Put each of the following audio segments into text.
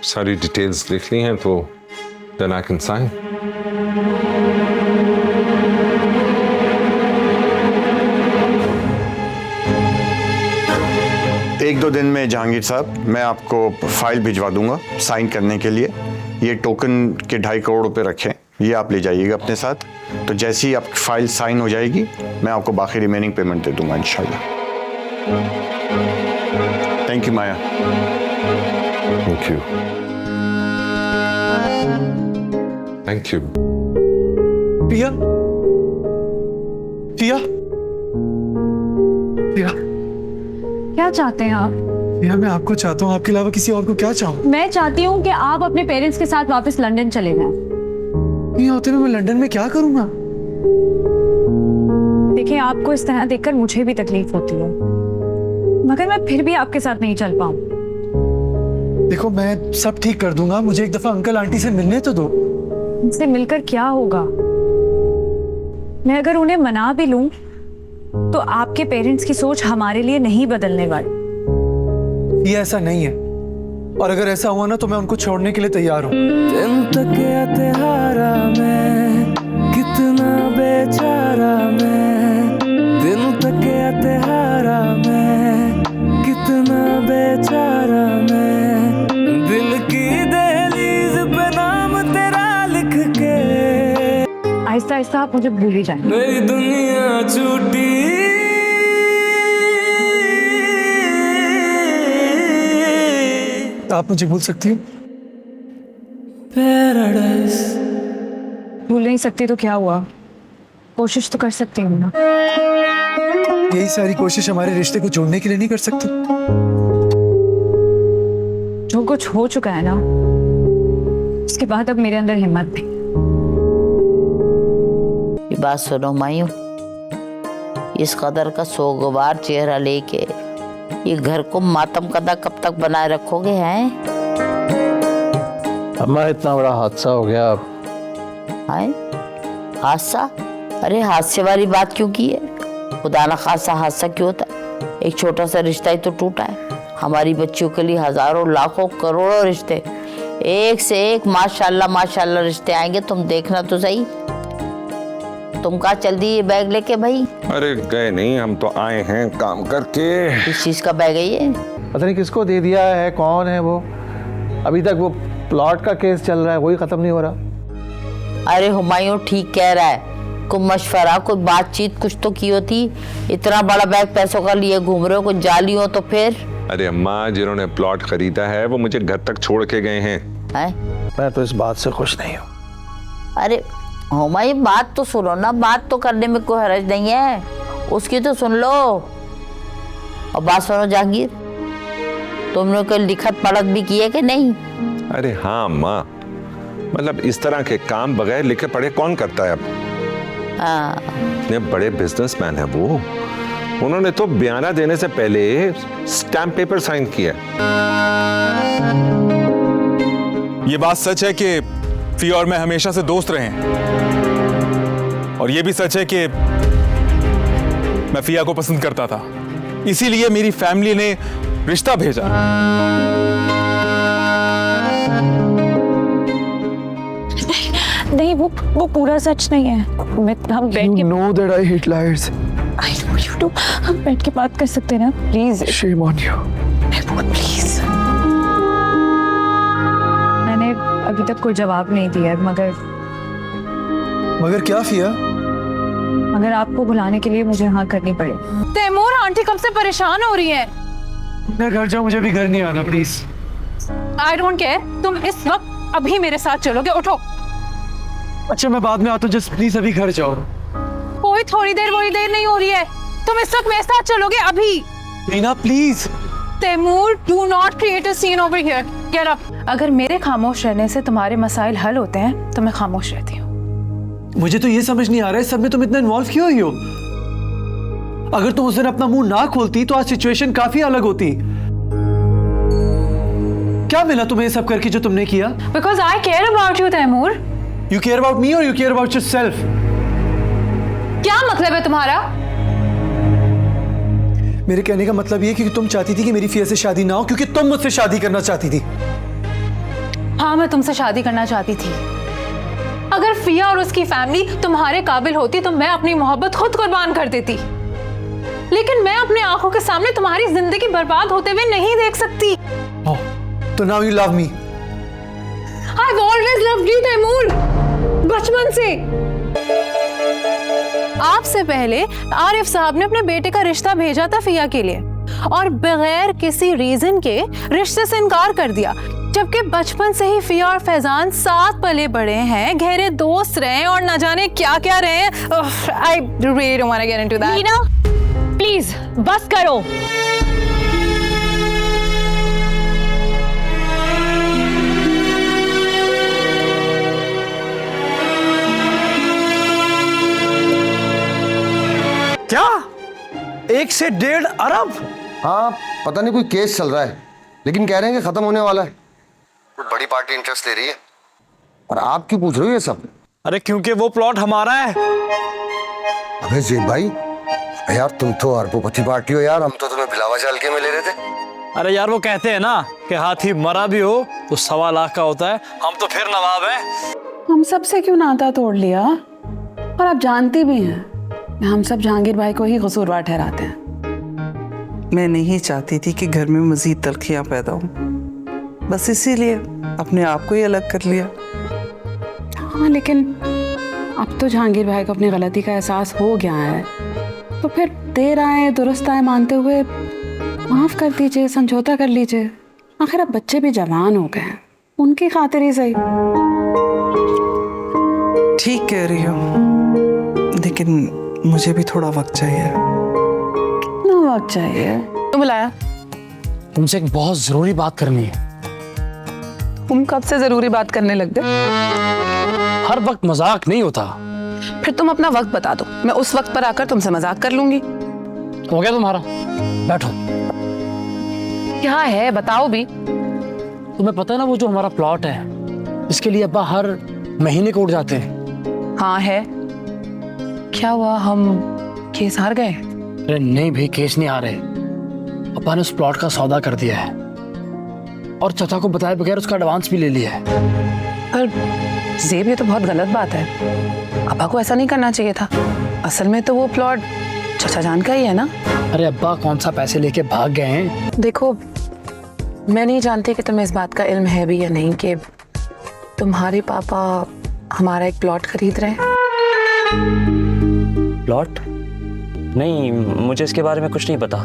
सारी डिटेल्स लिख ली हैं तो देन आई कैन साइन। एक दो दिन में जहांगीर साहब मैं आपको फाइल भिजवा दूंगा साइन करने के लिए। ये टोकन के 2.5 करोड़ रुपए रखें, ये आप ले जाइएगा अपने साथ। तो जैसे ही आपकी फाइल साइन हो जाएगी मैं आपको बाकी रिमेनिंग पेमेंट दे दूंगा इंशाल्लाह। Thank you Maya. Thank you. Thank you. पिया, पिया, पिया, क्या चाहते हैं आप? पिया, मैं आपको चाहता हूँ, आपके अलावा किसी और को क्या चाहूँ? मैं चाहती हूँ कि आप अपने पेरेंट्स के साथ वापस लंदन चले जाएं। नहीं होते मैं लंदन में क्या करूँगा? देखिए, आपको इस तरह देखकर मुझे भी तकलीफ होती है, मगर मैं फिर भी आपके साथ नहीं चल पाऊँ। देखो, मैं सब ठीक कर दूंगा, मुझे एक दफा अंकल आंटी से मिलने तो दो। उनसे मिलकर क्या होगा? मैं अगर उन्हें मना भी लूं तो आपके पेरेंट्स की सोच हमारे लिए नहीं बदलने वाली। ये ऐसा नहीं है, और अगर ऐसा हुआ ना तो मैं उनको छोड़ने के लिए तैयार हूँ। दिन तक तेहारा मैं कितना बेचारा मैं, दिन तक तेहारा मैं कितना बेचारा मैं, दिल की दहलीज पे नाम तेरा लिख के आहिस्ता आहिस्ता आप मुझे भूल ही जाएंगे। मेरी दुनिया छूटी। आप मुझे भूल सकती हो? पैराडाइज। भूल नहीं सकती तो क्या हुआ, कोशिश तो कर सकती हूँ ना। यही सारी कोशिश हमारे रिश्ते को जोड़ने के लिए नहीं कर सकती? जो कुछ हो चुका है ना, उसके बाद अब मेरे अंदर हिम्मत नहीं। ये बात सुनो मायूं, इस कदर का सोगवार चेहरा लेके ये घर को मातम कदा कब तक बनाए रखोगे हैं? अम्मा, इतना बड़ा हादसा हो गया। हैं? हादसा? अरे हादसे वाली बात क्यों की है? खुदा ना खासा हादसा क्यों होता है? एक छोटा सा रिश्ता ही तो टूटा है। हमारी बच्चियों के लिए हजारों लाखों करोड़ों रिश्ते, एक से एक माशाल्लाह माशाल्लाह रिश्ते आएंगे। तुम देखना तो सही। तुम कहाँ चल दी ये बैग लेके भाई? अरे गए नहीं, हम तो आए हैं काम करके। किस चीज का बैग है ये? पता नहीं किसको दे दिया है, कौन है वो। अभी तक वो प्लॉट का केस चल रहा है, वही खत्म नहीं हो रहा। अरे हुमायूं ठीक कह रहा है, कोई मशवरा कोई बातचीत कुछ तो की होती। इतना बड़ा बैग पैसों का लिए घूम रहे हो, कुछ जाली हो तो फिर? अरे अम्मा, जिन्होंने प्लॉट खरीदा है वो मुझे घर तक छोड़ के गए हैं। मैं तो इस बात से खुश नहीं हूँ। अरे हुमायूं बात तो सुनो ना, बात तो करने में कोई हर्ज नहीं है, उसकी तो सुन लो। और बात सुनो जहांगीर, तुमने कोई लिखत पढ़त भी की है कि नहीं? अरे हाँ अम्मा, मतलब इस तरह के काम बगैर लिखे पढ़े कौन करता है अब? हाँ। इतने बड़े बिजनेसमैन है वो, उन्होंने तो बयाना देने से पहले स्टैम्प पेपर साइन किया। ये बात सच है कि फिया और मैं हमेशा से दोस्त रहे हैं, और ये भी सच है कि मैं फिया को पसंद करता था, इसीलिए मेरी फैमिली ने रिश्ता भेजा। नहीं, वो पूरा सच नहीं है। हम बैठ के know that I hate liars. I know you do. हम बैठ के बात कर सकते हैं ना, please. Shame on you. Please. मैंने अभी तक कोई जवाब नहीं दिया, मगर क्या फिया? मगर आपको बुलाने के लिए मुझे हाँ करनी पड़े। तैमूर, आंटी कब से परेशान हो रही है। मैं घर जाऊँ, मुझे भी घर नहीं आना प्लीज। आई डोंट केयर, तुम इस वक्त अभी मेरे साथ चलोगे, उठो। अच्छा मैं बाद में आता हूँ, जस्ट प्लीज अभी घर जाओ। कोई थोड़ी देर नहीं हो रही है, तुम इस वक्त मेरे साथ चलोगे अभी। Meena please. Taimur, do not create a scene over here, get up. अगर मेरे खामोश रहने से तुम्हारे मसाइल हल होते हैं तो मैं खामोश रहती हूँ। मुझे तो ये समझ नहीं आ रहा है, सब में तुम इतना इन्वॉल्व क्यों हुई हो? अगर तुम उस दिन अपना मुंह ना खोलती तो आज सिचुएशन काफी अलग होती। क्या मिला तुम्हें ये सब करके जो तुमने किया? Because I care about you Taimur. You care about me और यू केयर अबाउट योरसेल्फ? क्या मतलब है तुम्हारा? मेरे कहने का मतलब ये कि तुम चाहती थी कि मेरी फिया से शादी ना हो क्योंकि तुम मुझसे शादी करना चाहती थी। हाँ, मैं तुमसे शादी करना चाहती थी। अगर फिया और उसकी फैमिली तुम्हारे काबिल होती तो मैं अपनी मोहब्बत खुद कुर्बान कर देती, लेकिन मैं अपने आंखों के सामने तुम्हारी जिंदगी बर्बाद होते हुए नहीं देख सकती। तो now you love me. I've always loved you, Taimur, बचपन से। आपसे पहले आरिफ साहब ने अपने बेटे का रिश्ता भेजा था फिया के लिए और बगैर किसी रीजन के रिश्ते से इनकार कर दिया, जबकि बचपन से ही फिया और फैजान साथ पले बड़े हैं, गहरे दोस्त रहे और न जाने क्या क्या रहे। I really don't want to get into that. Meena, please बस करो। क्या 1 से 1.5 अरब? हाँ, पता नहीं कोई केस चल रहा है, लेकिन कह रहे हैं कि खत्म होने वाला है। कोई बड़ी पार्टी इंटरेस्ट ले रही है। और आप क्यों पूछ रहे हो ये सब? अरे क्योंकि वो प्लॉट हमारा है। अबे जेब भाई, यार तुम तो अरबोपति पार्टी हो यार, हम तो तुम्हें बिलावा जाल के में ले रहे थे। अरे यार वो कहते हैं ना कि हाथी मरा भी हो तो 1.25 लाख का होता है, हम तो फिर नवाब हैं। हम सब से क्यों नाता तोड़ लिया? और आप जानती भी हैं हम सब जहांगीर भाई को ही कसूरवार ठहराते हैं। मैं नहीं चाहती थी कि घर में मजीद तलखियां पैदा हो, बस इसीलिए अपने आप को ही अलग कर लिया। हाँ, लेकिन अब तो जहांगीर भाई को अपनी गलती का एहसास हो गया है, तो फिर देर आए दुरुस्त आए मानते हुए माफ कर दीजिए, समझौता कर लीजिए। आखिर अब बच्चे भी जवान हो गए हैं, उनकी खातिर ही सही। ठीक कह रही हो, लेकिन मुझे भी थोड़ा वक्त चाहिए। कितना वक्त चाहिए? तुम बुलाया? तुमसे एक बहुत जरूरी बात करनी है। तुम कब से जरूरी बात करने लग गए? हर वक्त मजाक नहीं होता। फिर तुम अपना वक्त बता दो, मैं उस वक्त पर आकर तुमसे मजाक कर लूंगी। हो गया तुम्हारा? बैठो। क्या है बताओ भी। तुम्हें पता है ना वो जो हमारा प्लॉट है, इसके लिए अब्बा हर महीने को उड़ जाते हैं। हाँ है। क्या हुआ, हम केस हार गए? अरे नहीं भाई, केस नहीं आ रहे। अब्बा ने उस प्लॉट का सौदा कर दिया है और चाचा को बताए बगैर उसका एडवांस भी ले लिया है। पर ज़ेब, ये तो बहुत गलत बात है। अब्बा को ऐसा नहीं करना चाहिए था। असल में तो वो प्लॉट चाचा जान का ही है ना। अरे अब्बा कौन सा पैसे लेके भाग गए हैं। देखो, मैं नहीं जानती कि तुम्हें इस बात का इल्म है भी या नहीं कि तुम्हारे पापा हमारा एक प्लॉट खरीद रहे हैं। प्लॉट? नहीं, मुझे इसके बारे में कुछ नहीं पता।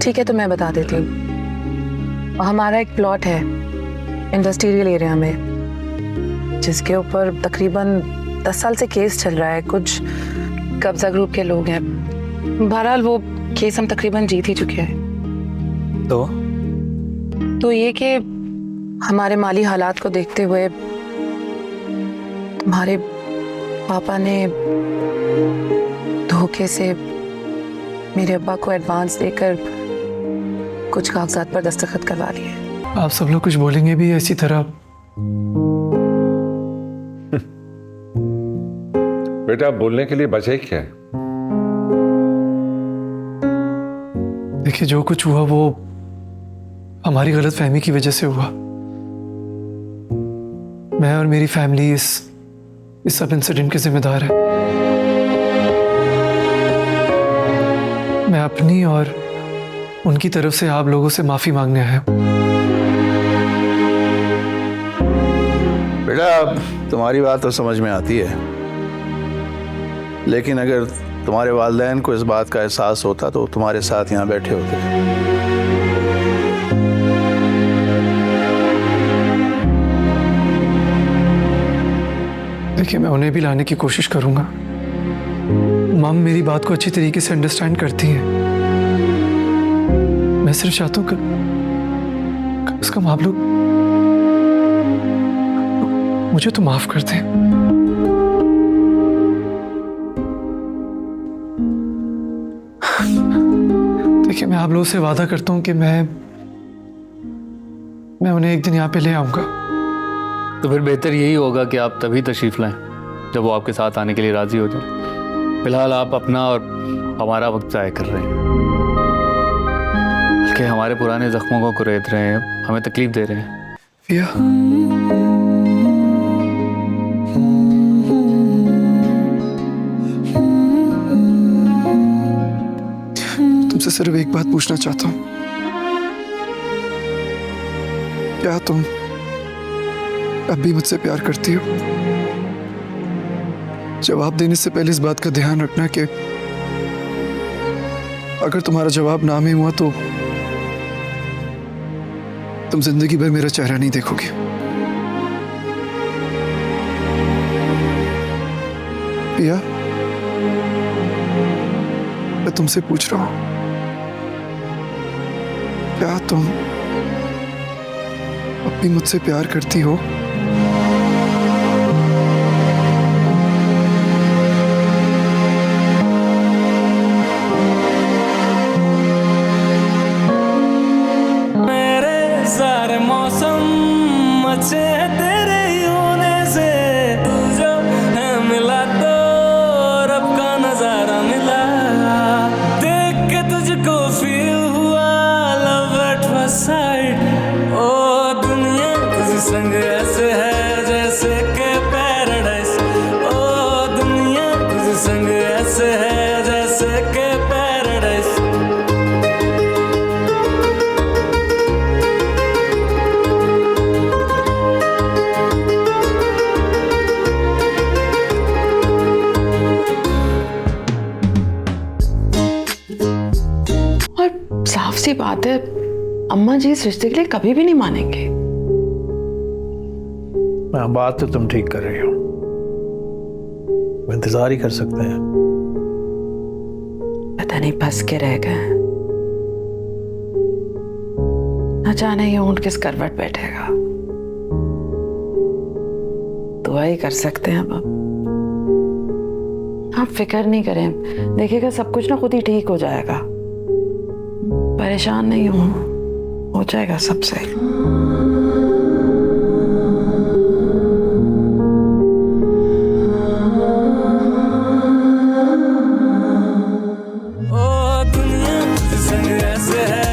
ठीक है, तो मैं बता देती हूँ। हमारा एक प्लॉट है इंडस्ट्रियल एरिया में, जिसके ऊपर तकरीबन 10 साल से केस चल रहा है। कुछ कब्जा ग्रुप के लोग हैं। बहरहाल वो केस हम तकरीबन जीत ही चुके हैं। तो ये कि हमारे माली हालात को देखते हुए तुम्हारे पापा ने धोखे से मेरे अब्बा को एडवांस देकर कुछ कागजात पर दस्तखत करवा लिए। आप सब लोग कुछ बोलेंगे भी ऐसी तरह? बेटा बोलने के लिए बचे क्या है? देखिए, जो कुछ हुआ वो हमारी गलतफहमी की वजह से हुआ। मैं और मेरी फैमिली इस सब इंसिडेंट के जिम्मेदार है। मैं अपनी और उनकी तरफ से आप लोगों से माफी मांगने आया हूं। बेटा, तुम्हारी बात तो समझ में आती है, लेकिन अगर तुम्हारे वालिदैन को इस बात का एहसास होता तो तुम्हारे साथ यहाँ बैठे होते। देखिए, मैं उन्हें भी लाने की कोशिश करूंगा। मम मेरी बात को अच्छी तरीके से अंडरस्टैंड करती हैं। मैं सिर्फ चाहता हूं कि कम से कम आप लोग मुझे तो माफ कर दें। देखिए, मैं आप लोगों से वादा करता हूं कि मैं उन्हें एक दिन यहाँ पे ले आऊंगा। तो फिर बेहतर यही होगा कि आप तभी तशरीफ लाएं जब वो आपके साथ आने के लिए राजी हो जाए। फिलहाल आप अपना और हमारा वक्त ज़ाया कर रहे हैं, बल्कि हमारे पुराने जख्मों को कुरेद रहे हैं, हमें तकलीफ दे रहे हैं। फिया, सिर्फ एक बात पूछना चाहता हूँ, क्या तुम अब भी मुझसे प्यार करती हो? जवाब देने से पहले इस बात का ध्यान रखना कि अगर तुम्हारा जवाब ना में हुआ तो तुम जिंदगी भर मेरा चेहरा नहीं देखोगे। पिया, मैं तुमसे पूछ रहा हूं, क्या तुम अब भी मुझसे प्यार करती हो? तेरे होने से तू जो है मिला तो रब का नजारा मिला, देख के तुझको फील हुआ लव एट फर्स्ट साइट। ओ दुनिया तुझ संग ऐसे है जैसे के पैराडाइज, ओ दुनिया तुझ संग ऐसे है जैसे के पैराडाइज। साफ सी बात है, अम्मा जी इस रिश्ते के लिए कभी भी नहीं मानेंगे। बात तो तुम ठीक कर रही हो, इंतजार ही कर सकते हैं। पता नहीं फंस के रह गए, न जाने ये ऊंट किस करवट बैठेगा। दुआ ही कर सकते हैं अब। आप फिक्र नहीं करें, देखिएगा सब कुछ ना खुद ही ठीक हो जाएगा। परेशान नहीं हो जाएगा सब सही। ओ दुनिया तुझ संग ऐसे है